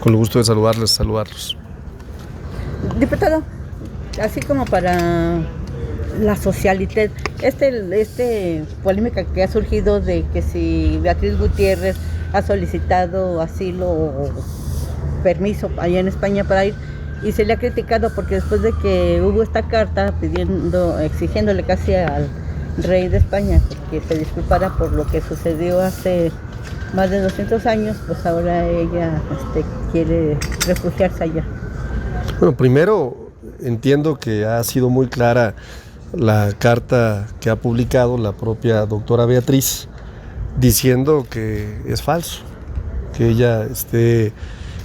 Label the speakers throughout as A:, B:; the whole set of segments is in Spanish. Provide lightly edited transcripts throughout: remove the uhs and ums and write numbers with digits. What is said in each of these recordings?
A: Con el gusto de saludarlos.
B: Diputado, así como para la socialité, polémica que ha surgido de que si Beatriz Gutiérrez ha solicitado asilo o permiso allá en España para ir, y se le ha criticado porque después de que hubo esta carta exigiéndole casi al rey de España que se disculpara por lo que sucedió hace más de 200 años, pues ahora ella quiere refugiarse allá.
A: Bueno, primero entiendo que ha sido muy clara la carta que ha publicado la propia doctora Beatriz diciendo que es falso, que ella esté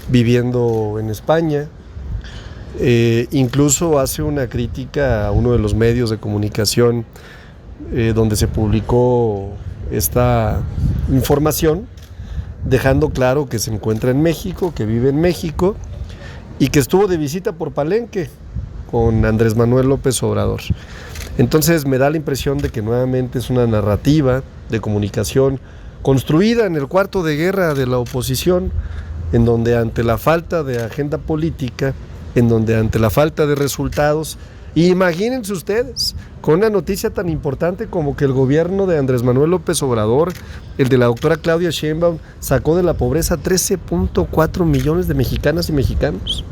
A: viviendo en España. Incluso hace una crítica a uno de los medios de comunicación donde se publicó esta información, dejando claro que se encuentra en México, que vive en México y que estuvo de visita por Palenque con Andrés Manuel López Obrador. Entonces me da la impresión de que nuevamente es una narrativa de comunicación construida en el cuarto de guerra de la oposición, en donde ante la falta de agenda política, en donde ante la falta de resultados, imagínense ustedes, con una noticia tan importante como que el gobierno de Andrés Manuel López Obrador, el de la doctora Claudia Sheinbaum, sacó de la pobreza 13.4 millones de mexicanas y mexicanos,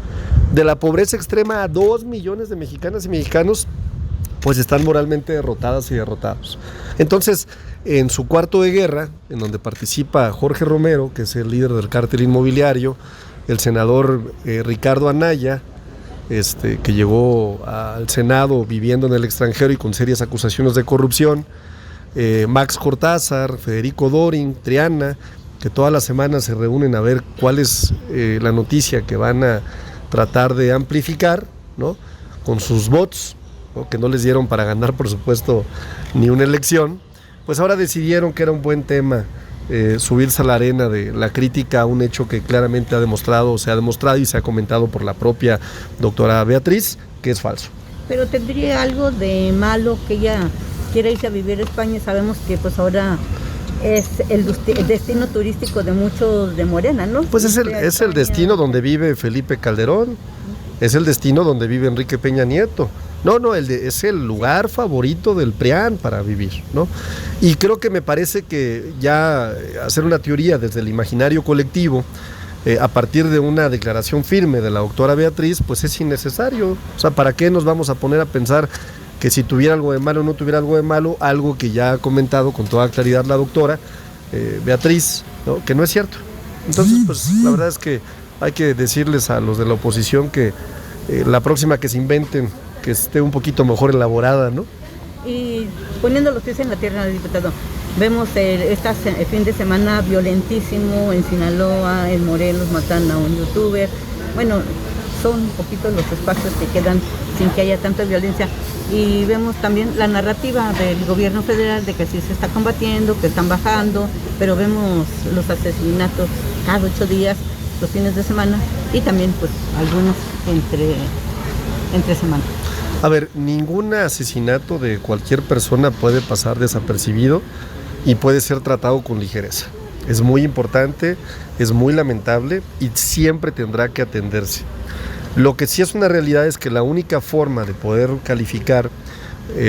A: de la pobreza extrema a 2 millones de mexicanas y mexicanos, pues están moralmente derrotadas y derrotados. Entonces, en su cuarto de guerra, en donde participa Jorge Romero, que es el líder del cártel inmobiliario, el senador Ricardo Anaya, que llegó al Senado viviendo en el extranjero y con serias acusaciones de corrupción, Max Cortázar, Federico Dorin, Triana, que todas las semanas se reúnen a ver cuál es la noticia que van a tratar de amplificar, ¿no?, con sus bots, ¿no?, que no les dieron para ganar, por supuesto, ni una elección, pues ahora decidieron que era un buen tema subirse a la arena de la crítica a un hecho que claramente se ha demostrado y se ha comentado por la propia doctora Beatriz, que es falso.
B: Pero ¿tendría algo de malo que ella quiera irse a vivir a España? Sabemos que pues ahora es el destino turístico de muchos de Morena, ¿no?
A: Pues es el destino donde vive Felipe Calderón, es el destino donde vive Enrique Peña Nieto. Es el lugar favorito del PRIAN para vivir, ¿no? Y creo que me parece que ya hacer una teoría desde el imaginario colectivo, a partir de una declaración firme de la doctora Beatriz, pues es innecesario. O sea, ¿para qué nos vamos a poner a pensar que si tuviera algo de malo o no tuviera algo de malo, algo que ya ha comentado con toda claridad la doctora Beatriz, ¿no?, que no es cierto? Entonces, pues la verdad es que hay que decirles a los de la oposición que la próxima que se inventen, que esté un poquito mejor elaborada, ¿no?
B: Y poniendo los pies en la tierra, diputado, vemos este fin de semana violentísimo en Sinaloa, en Morelos, matan a un youtuber. Bueno, son un poquito los espacios que quedan sin que haya tanta violencia. Y vemos también la narrativa del gobierno federal de que sí se está combatiendo, que están bajando, pero vemos los asesinatos cada 8 días, los fines de semana, y también pues algunos entre semana.
A: A ver, ningún asesinato de cualquier persona puede pasar desapercibido y puede ser tratado con ligereza. Es muy importante, es muy lamentable y siempre tendrá que atenderse. Lo que sí es una realidad es que la única forma de poder calificar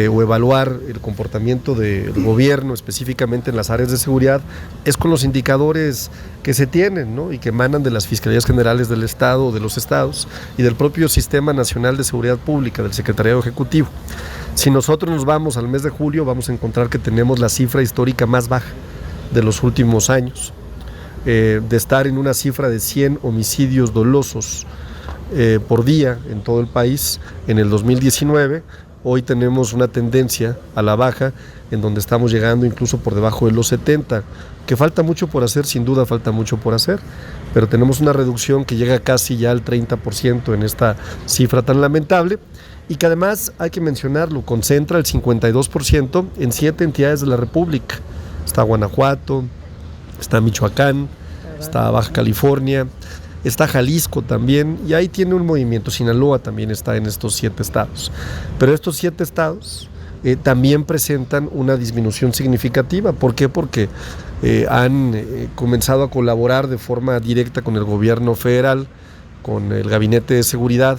A: o evaluar el comportamiento del gobierno, específicamente en las áreas de seguridad, es con los indicadores que se tienen, ¿no?, y que emanan de las Fiscalías Generales del Estado, de los estados y del propio Sistema Nacional de Seguridad Pública, del Secretariado Ejecutivo. Si nosotros nos vamos al mes de julio, vamos a encontrar que tenemos la cifra histórica más baja de los últimos años, de estar en una cifra de 100 homicidios dolosos por día en todo el país en el 2019, hoy tenemos una tendencia a la baja, en donde estamos llegando incluso por debajo de los 70, que falta mucho por hacer, sin duda falta mucho por hacer, pero tenemos una reducción que llega casi ya al 30% en esta cifra tan lamentable, y que además, hay que mencionarlo, concentra el 52% en 7 entidades de la República. Está Guanajuato, está Michoacán, está Baja California, está Jalisco también, y ahí tiene un movimiento. Sinaloa también está en estos 7 estados. Pero estos 7 estados también presentan una disminución significativa. ¿Por qué? Porque han comenzado a colaborar de forma directa con el gobierno federal, con el Gabinete de Seguridad,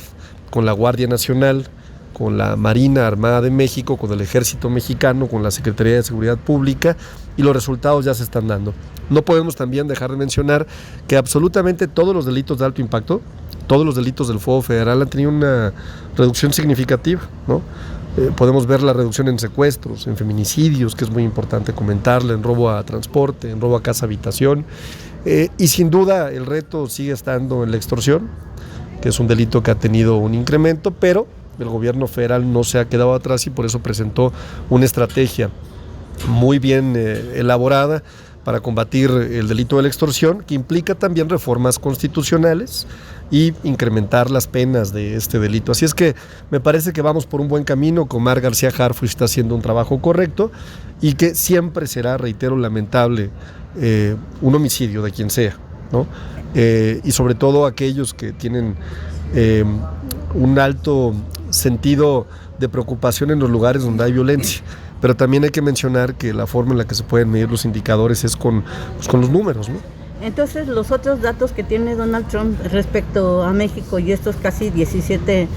A: con la Guardia Nacional, con la Marina Armada de México, con el Ejército Mexicano, con la Secretaría de Seguridad Pública, y los resultados ya se están dando. No podemos también dejar de mencionar que absolutamente todos los delitos de alto impacto, todos los delitos del fuego federal han tenido una reducción significativa, ¿no? Podemos ver la reducción en secuestros, en feminicidios, que es muy importante comentarla, en robo a transporte, en robo a casa habitación, y sin duda el reto sigue estando en la extorsión, que es un delito que ha tenido un incremento, pero el gobierno federal no se ha quedado atrás y por eso presentó una estrategia muy bien elaborada para combatir el delito de la extorsión, que implica también reformas constitucionales y incrementar las penas de este delito. Así es que me parece que vamos por un buen camino. Omar García Harfuch está haciendo un trabajo correcto y que siempre será, reitero, lamentable un homicidio de quien sea, ¿no? Y sobre todo aquellos que tienen un alto sentido de preocupación en los lugares donde hay violencia. Pero también hay que mencionar que la forma en la que se pueden medir los indicadores es con los números, ¿no?
B: Entonces, los otros datos que tiene Donald Trump respecto a México y estos casi 17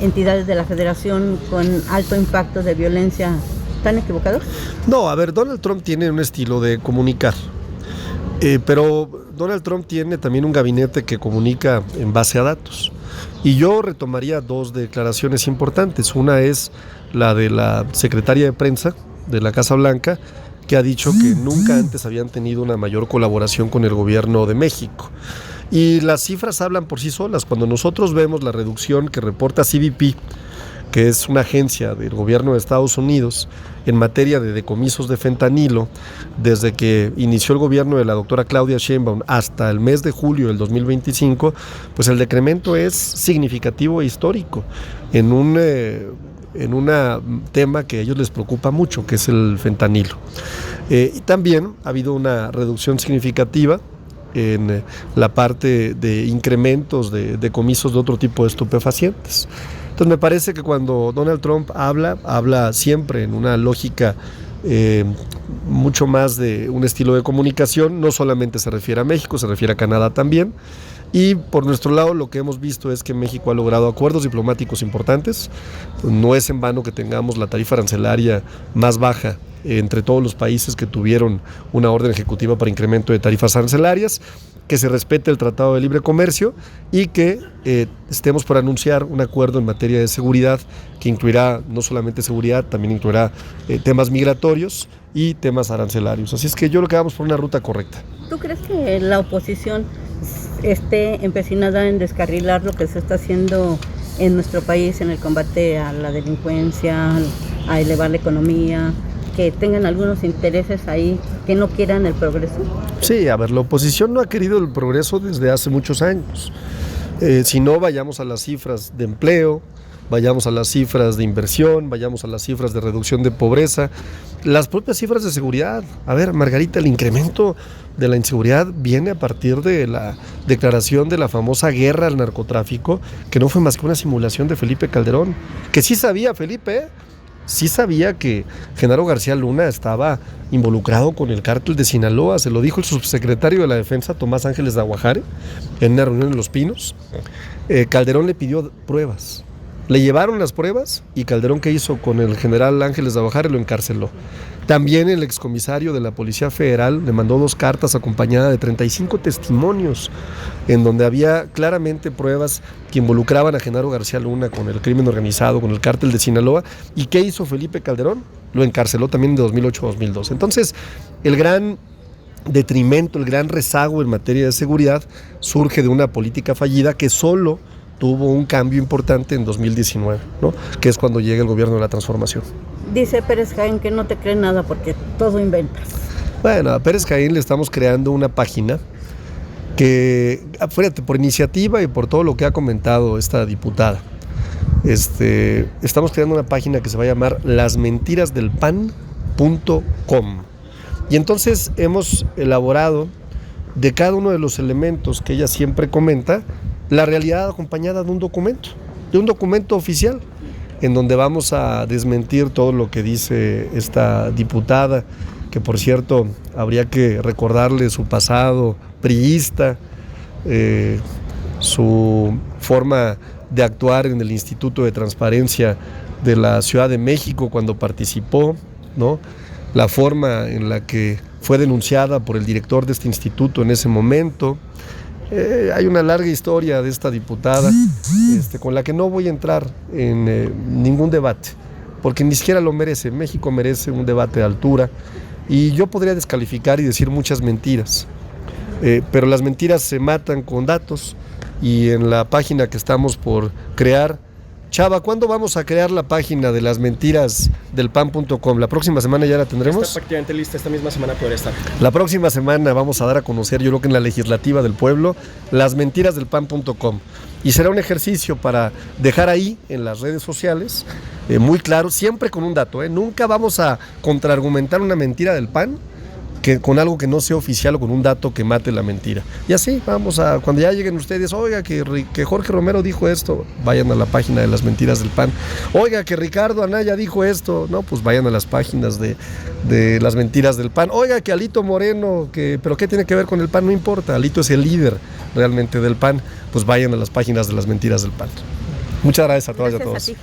B: entidades de la federación con alto impacto de violencia, ¿están equivocados?
A: No, a ver, Donald Trump tiene un estilo de comunicar, pero Donald Trump tiene también un gabinete que comunica en base a datos. Y yo retomaría dos declaraciones importantes. Una es la de la secretaria de prensa de la Casa Blanca, que ha dicho que nunca antes habían tenido una mayor colaboración con el gobierno de México. Y las cifras hablan por sí solas. Cuando nosotros vemos la reducción que reporta CBP, que es una agencia del gobierno de Estados Unidos, en materia de decomisos de fentanilo, desde que inició el gobierno de la doctora Claudia Sheinbaum hasta el mes de julio del 2025, pues el decremento es significativo e histórico en un tema que a ellos les preocupa mucho, que es el fentanilo. Y también ha habido una reducción significativa en la parte de incrementos de decomisos de otro tipo de estupefacientes. Entonces me parece que cuando Donald Trump habla siempre en una lógica mucho más de un estilo de comunicación, no solamente se refiere a México, se refiere a Canadá también. Y por nuestro lado lo que hemos visto es que México ha logrado acuerdos diplomáticos importantes. No es en vano que tengamos la tarifa arancelaria más baja entre todos los países que tuvieron una orden ejecutiva para incremento de tarifas arancelarias, que se respete el Tratado de Libre Comercio y que estemos por anunciar un acuerdo en materia de seguridad que incluirá no solamente seguridad, también incluirá temas migratorios y temas arancelarios. Así es que yo creo que vamos por una ruta correcta.
B: ¿Tú crees que la oposición esté empecinada en descarrilar lo que se está haciendo en nuestro país en el combate a la delincuencia, a elevar la economía, que tengan algunos intereses ahí que no quieran el progreso?
A: Sí, a ver, la oposición no ha querido el progreso desde hace muchos años. Si no, vayamos a las cifras de empleo, vayamos a las cifras de inversión, vayamos a las cifras de reducción de pobreza, las propias cifras de seguridad. A ver, Margarita, el incremento de la inseguridad viene a partir de la declaración de la famosa guerra al narcotráfico, que no fue más que una simulación de Felipe Calderón, que sí sabía Felipe, sí sabía que Genaro García Luna estaba involucrado con el cártel de Sinaloa. Se lo dijo el subsecretario de la Defensa, Tomás Ángeles de Aguajare, en una reunión en Los Pinos. Calderón le pidió pruebas. Le llevaron las pruebas y Calderón, ¿qué hizo con el general Ángeles de Aguajare? Lo encarceló. También el excomisario de la Policía Federal le mandó 2 cartas acompañadas de 35 testimonios en donde había claramente pruebas que involucraban a Genaro García Luna con el crimen organizado, con el cártel de Sinaloa. ¿Y qué hizo Felipe Calderón? Lo encarceló también de 2008 a 2012. Entonces, el gran detrimento, el gran rezago en materia de seguridad surge de una política fallida que solo tuvo un cambio importante en 2019, ¿no? Que es cuando llega el gobierno de la transformación.
B: Dice Pérez Jaén que no te cree nada porque todo inventas.
A: Bueno, a Pérez Jaén le estamos creando una página que, fíjate, por iniciativa y por todo lo que ha comentado esta diputada, estamos creando una página que se va a llamar lasmentirasdelpan.com. Y entonces hemos elaborado de cada uno de los elementos que ella siempre comenta, la realidad acompañada de un documento oficial, en donde vamos a desmentir todo lo que dice esta diputada que por cierto habría que recordarle su pasado priista, su forma de actuar en el Instituto de Transparencia de la Ciudad de México cuando participó, ¿no? La forma en la que fue denunciada por el director de este instituto en ese momento. Hay una larga historia de esta diputada con la que no voy a entrar en ningún debate, porque ni siquiera lo merece. México merece un debate de altura y yo podría descalificar y decir muchas mentiras, pero las mentiras se matan con datos y en la página que estamos por crear, Chava, ¿cuándo vamos a crear la página de las mentiras del pan.com? ¿La próxima semana ya la tendremos?
C: Está prácticamente lista, esta misma semana podría estar.
A: La próxima semana vamos a dar a conocer, yo creo que en la legislativa del pueblo, las mentiras del pan.com. Y será un ejercicio para dejar ahí en las redes sociales, muy claro, siempre con un dato, nunca vamos a contraargumentar una mentira del PAN con algo que no sea oficial o con un dato que mate la mentira. Y así vamos a, cuando ya lleguen ustedes, oiga que Jorge Romero dijo esto, vayan a la página de las mentiras del PAN. Oiga que Ricardo Anaya dijo esto, no, pues vayan a las páginas de las mentiras del PAN. Oiga que Alito Moreno, pero ¿qué tiene que ver con el PAN? No importa, Alito es el líder realmente del PAN, pues vayan a las páginas de las mentiras del PAN. Muchas gracias a todas y a todos. Gracias.